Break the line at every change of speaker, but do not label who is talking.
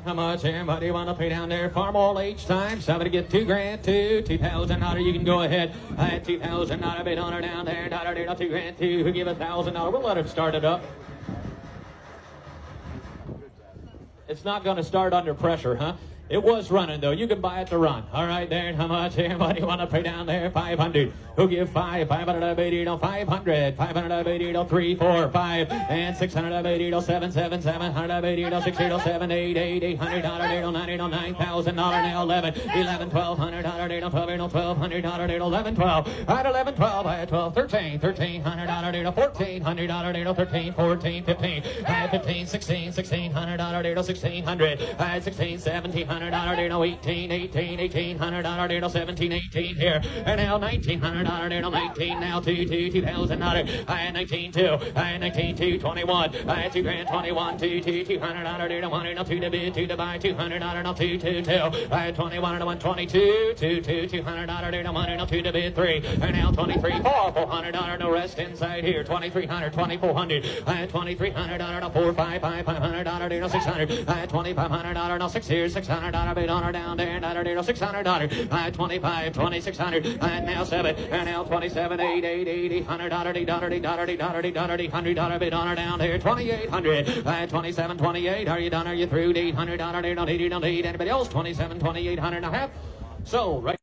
How much everybody want to pay down there? Farm all each time. Somebody get $2,000 to $2,000. You can go ahead. I had $2,000 bid on her down there. $2,000 to who give $1,000. We'll let him start it up. It's not going to start under pressure, huh? It was running, though. You can buy it to run. All right, there. How much everybody want to pay down there? 500. Who give 5? 580 to 500. 580 to 3, 4, 5. And 680 to 7, 7, 780 to 6, 8, 7, 8, 8, 800 to 90 to 9,000 now 11, 11, 1,200 to 12, 1,200 to 11, 12. At 11, 12, I had 12, 13, 1,300 to 1,400 to 13, 14, 15. I had 15, 16, 1,600 to 1,600. I had 16, 1,700 to 18, 18, 1,800 to 17, 18 here. And now 1,900 to 19, now 2,000. I had 19, 2. I had 19, 2, 21. I had $2,000, 21, 2, 200 to 1, no 2 to bid, 2 to buy, 200 no 2, 2, 2. I had 21 to 1, 22, 2, 200 to 1, no 2 to bid, 3. And now 23, 400 no rest inside here. 2,300, 2,400. I had 2,300 to 4, 5, 500 to 600. I had 2,500 no 6 here, 600 bid on her down there, no $600. I had 25, 2,600. I had now 7, and now 27, 8, 8, 8, $100 $100 bid on her down there, 2,800. I had 27, 28. Are you done? Are you through? $800 don't need anybody else. 27, 2,800 and a half. So right.